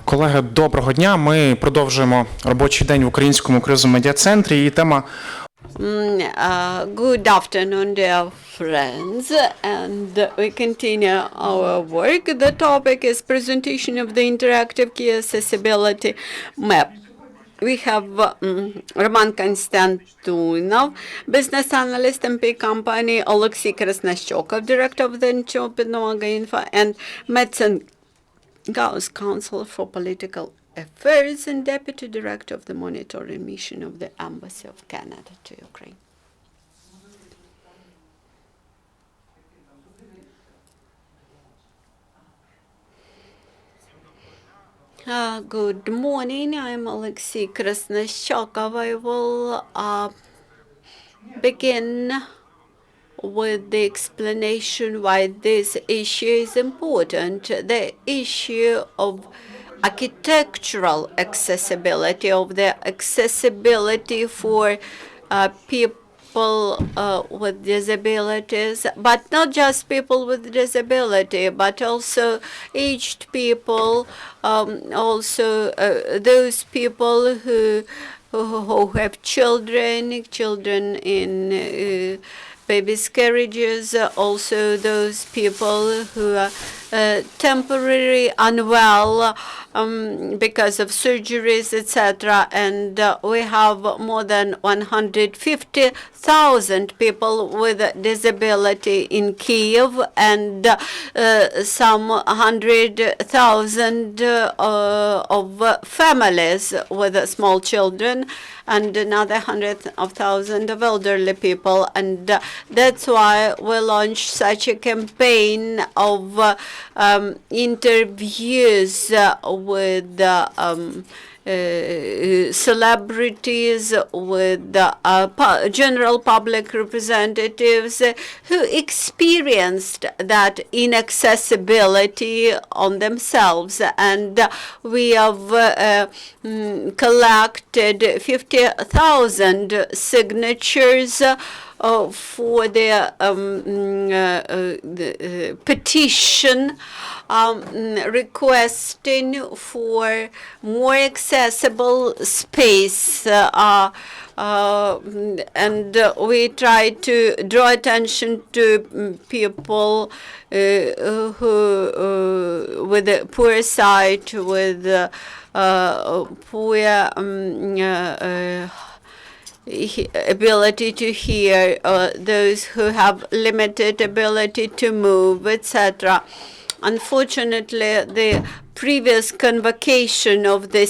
Колеги, доброго дня. Ми продовжуємо робочий день в Українському кризовому медіа-центрі. І тема Good afternoon, dear friends, and we continue our work. The topic is presentation of the interactive key accessibility map. We have Roman Konstantynov, business analyst, EMPEEK company, Oleksiy Krasnoschokov, director of the Pidmoga.info, and Mattson, Gauss, Counsellor for Political Affairs and Deputy Director of the Monitoring Mission of the Embassy of Canada to Ukraine. Good morning, I'm Oleksiy Krasnoschokov. I will begin with the explanation why this issue is important. The issue of architectural accessibility, of the accessibility for people with disabilities, but not just people with disability, but also aged people, also those people who have children in babies' carriages, also those people who are temporarily unwell because of surgeries, etc. And we have more than 150,000 people with disability in Kyiv, and some 100,000 of families with small children, and another 100,000 of elderly people. And that's why we launched such a campaign of interviews with celebrities, with general public representatives who experienced that inaccessibility on themselves. And we have collected 50,000 signatures for the petition requesting for more accessible space, and we try to draw attention to people who with a poor sight, with poor ability to hear, those who have limited ability to move, etc. Unfortunately, the previous convocation of the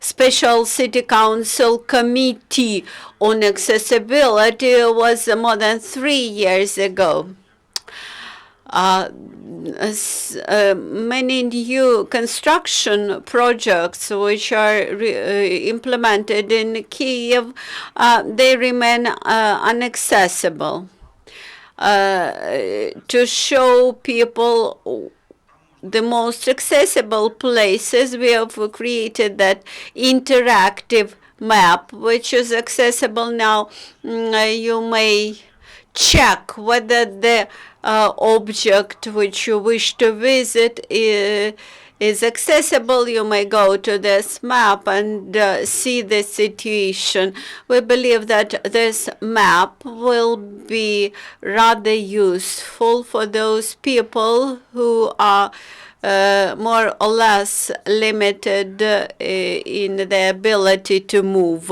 Special City Council Committee on Accessibility was more than 3 years ago. Many new construction projects which are implemented in Kyiv, they remain inaccessible. To show people the most accessible places, we have created that interactive map, which is accessible now. You may check whether the object which you wish to visit is accessible. You may go to this map and see the situation. We believe that this map will be rather useful for those people who are more or less limited in their ability to move.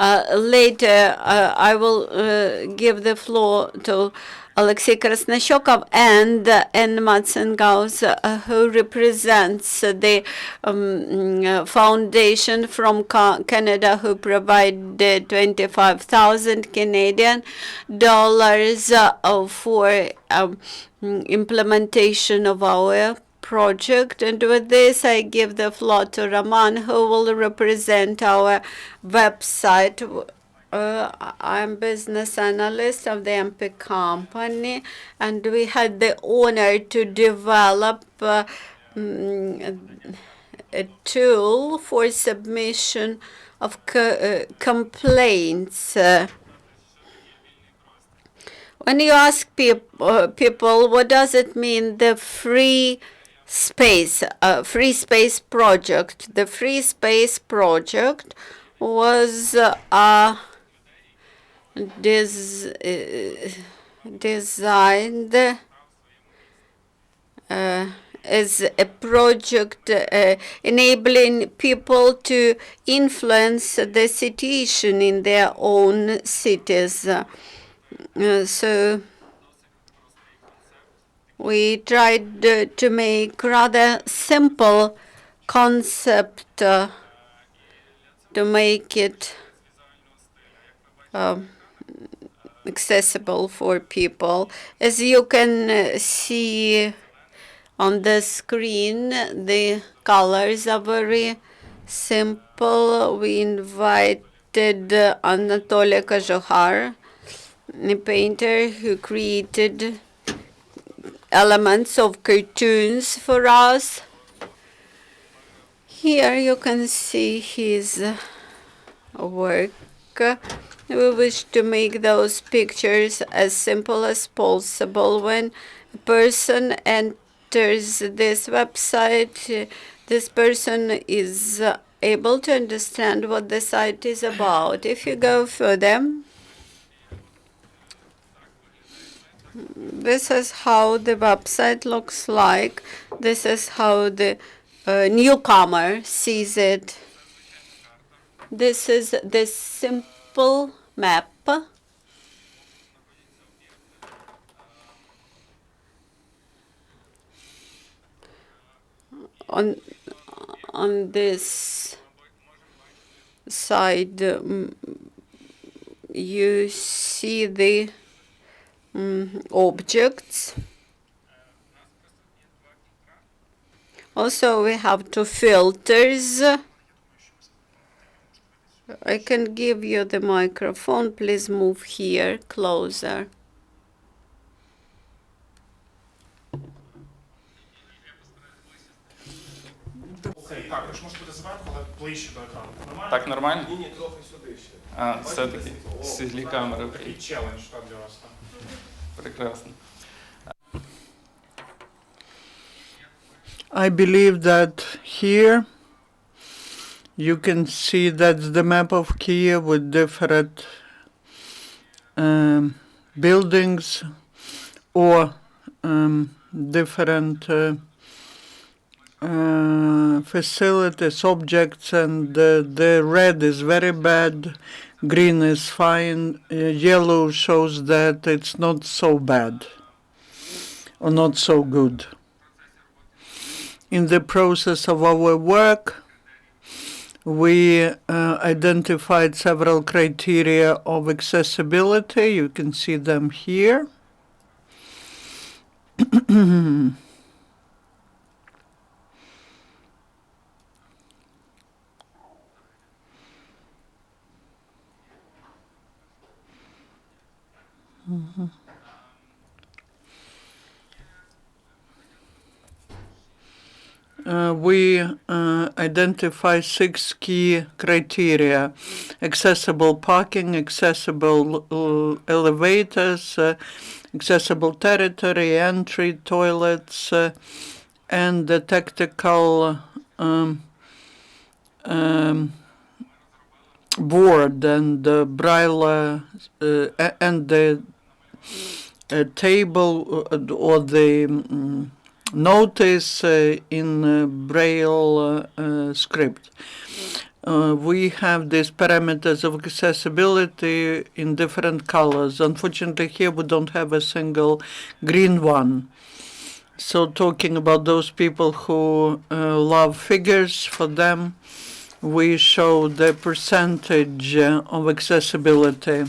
Later, I will give the floor to Oleksiy Krasnoschokov and Mattson Gauss, who represents the foundation from Canada, who provided 25,000 Canadian dollars for implementation of our project. And with this, I give the floor to Roman, who will represent our website. I'm business analyst of the EMPEEK company, and we had the honor to develop a tool for submission of complaints. When you ask people what does it mean, the free space, free space project. The free space project was designed as a project enabling people to influence the situation in their own cities. So we tried to make rather simple concept to make it accessible for people. As you can see on the screen, the colors are very simple. We invited Anatoly Kojohar, a painter who created elements of cartoons for us. Here you can see his work. We wish to make those pictures as simple as possible. When a person enters this website, this person is able to understand what the site is about. If you go further, this is how the website looks like. This is how the newcomer sees it. This is the simple map. On this side, you see the objects. Also, we have two filters. I can give you the microphone. Please move here closer. Так, тож може бути зверху, але ближче до екрану. Нормально? Так нормально? Ні, трохи сюди ще. А, все-таки світлі камери. Такий челендж так, для вас. Так. Прекрасно. I believe that here you can see that's the map of Kyiv with different buildings or different facilities, objects, and the red is very bad, green is fine, yellow shows that it's not so bad or not so good. In the process of our work, we identified several criteria of accessibility. You can see them here. We identify 6 key criteria: accessible parking, accessible elevators, accessible territory, entry, toilets, and the tactical board and the braille and the table or the notice in braille script. We have these parameters of accessibility in different colors. Unfortunately, here we don't have a single green one. So talking about those people who love figures, for them, we show the percentage of accessibility.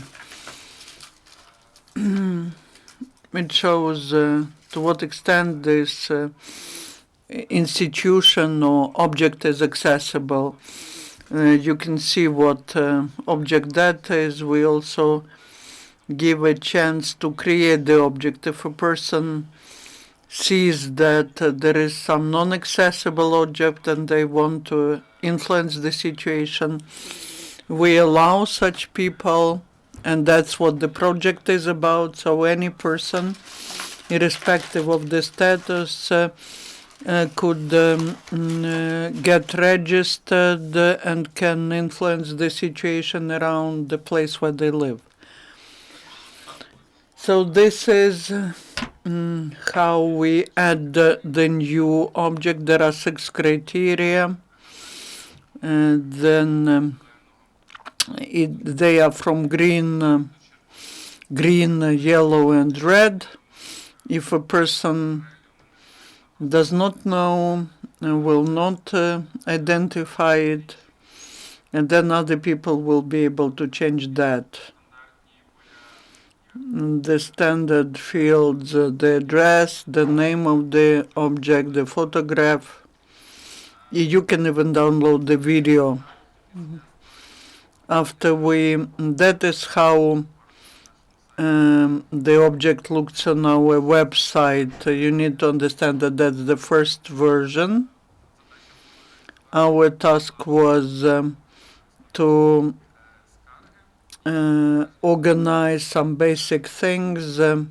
It shows to what extent this institution or object is accessible. You can see what object that is. We also give a chance to create the object. If a person sees that there is some non-accessible object and they want to influence the situation, we allow such people, and that's what the project is about. So any person, irrespective of the status, could get registered and can influence the situation around the place where they live. So this is how we add the new object. There are 6 criteria. Then they are from green, yellow, and red. If a person does not know, will not identify it, and then other people will be able to change that. The standard fields, the address, the name of the object, the photograph. You can even download the video. That is how the object looks on our website. You need to understand that that's the first version. Our task was to organize some basic things, and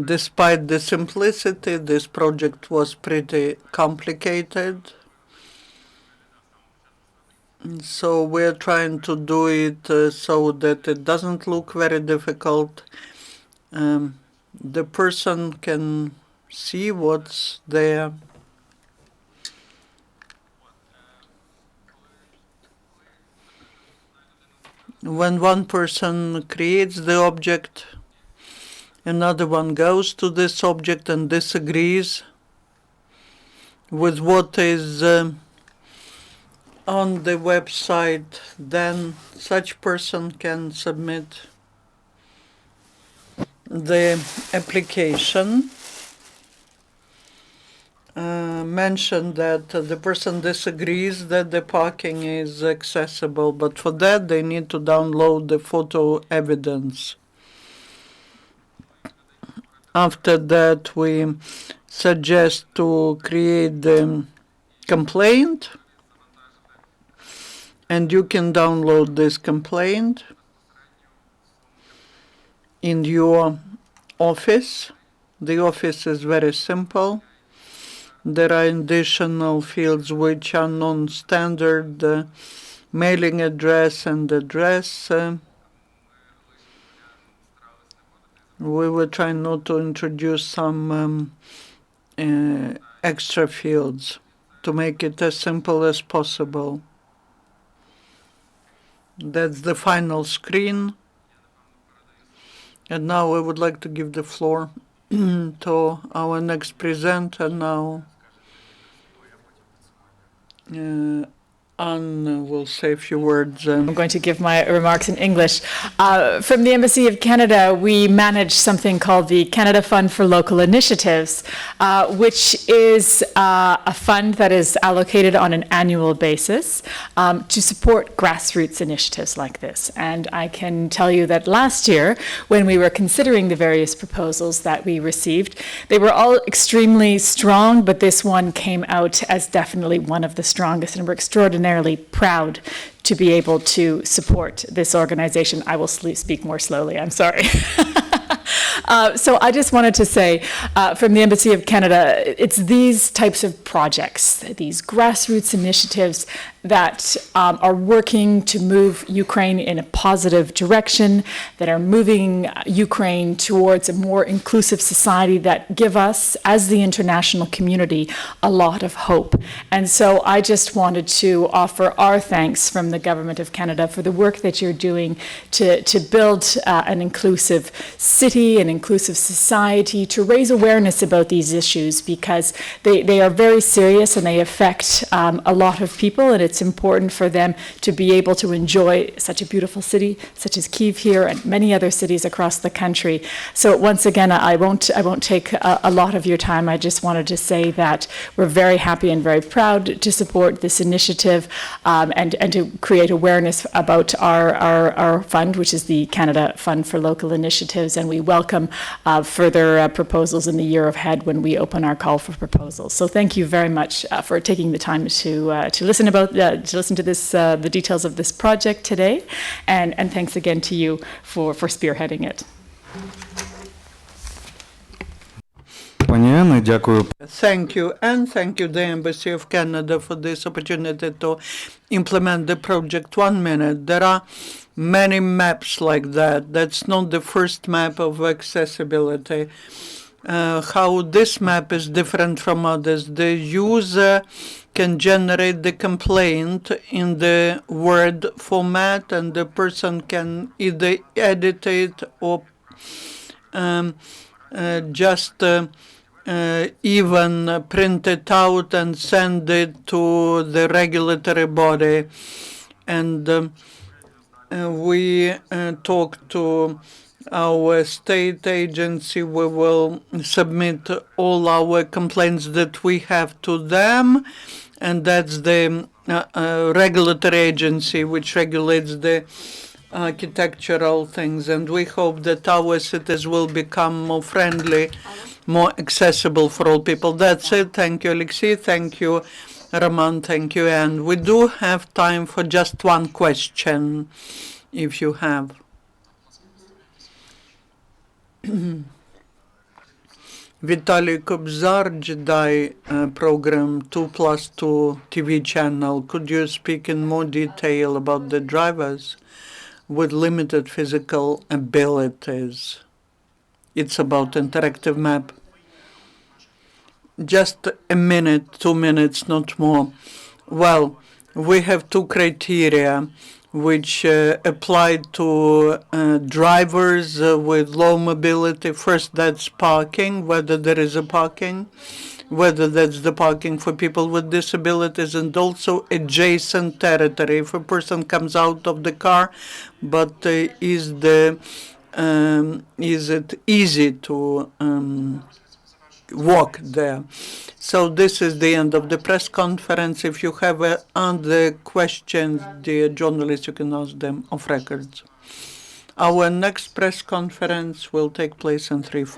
despite the simplicity, this project was pretty complicated. So we're trying to do it so that it doesn't look very difficult. The person can see what's there. When one person creates the object, another one goes to this object and disagrees with what is on the website, then such person can submit the application. Mention that the person disagrees that the parking is accessible, but for that they need to download the photo evidence. After that, we suggest to create the complaint, and you can download this complaint in your office. The office is very simple. There are additional fields which are non-standard, mailing address and address. We were trying not to introduce some extra fields to make it as simple as possible. That's the final screen. And now I would like to give the floor to our next presenter now. Anne will say a few words. I'm going to give my remarks in English. From the Embassy of Canada, we manage something called the Canada Fund for Local Initiatives, which is a fund that is allocated on an annual basis to support grassroots initiatives like this. And I can tell you that last year, when we were considering the various proposals that we received, they were all extremely strong, but this one came out as definitely one of the strongest, and we're extraordinarily proud to be able to support this organization. I will speak more slowly, I'm sorry. So I just wanted to say, from the Embassy of Canada, it's these types of projects, these grassroots initiatives that are working to move Ukraine in a positive direction, that are moving Ukraine towards a more inclusive society, that give us, as the international community, a lot of hope. And so I just wanted to offer our thanks from the Government of Canada for the work that you're doing to build an inclusive city, an inclusive society, to raise awareness about these issues, because they are very serious and they affect a lot of people, and it's important for them to be able to enjoy such a beautiful city such as Kyiv here and many other cities across the country. So once again, I won't take a lot of your time. I just wanted to say that we're very happy and very proud to support this initiative and to create awareness about our fund, which is the Canada Fund for Local Initiatives, and we welcome further proposals in the year ahead when we open our call for proposals. So thank you very much for taking the time to listen to this, the details of this project today, and thanks again to you for spearheading it. пані Анно, дякую. Thank you, and thank you, the Embassy of Canada, for this opportunity to implement the project. 1 minute. There are many maps like that. That's not the first map of accessibility. How this map is different from others. The user can generate the complaint in the Word format, and the person can either edit it or just even print it out and send it to the regulatory body. And we talk to our state agency. We will submit all our complaints that we have to them, and that's the regulatory agency which regulates the architectural things. And we hope that our cities will become more friendly, more accessible for all people. That's it. Thank you, Oleksiy. Thank you, Roman. Thank you. And we do have time for just one question, if you have. Vitaly Kobzar, Jedi program 2+2 TV channel. Could you speak in more detail about the drivers with limited physical abilities? It's about interactive map. Just a minute, 2 minutes, not more. Well, we have 2 criteria which apply to drivers with low mobility. First, that's parking, whether there is a parking, whether that's the parking for people with disabilities, and also adjacent territory. If a person comes out of the car, but is it easy to walk there? So this is the end of the press conference. If you have other questions, dear journalists, you can ask them off records. Our next press conference will take place in 3-4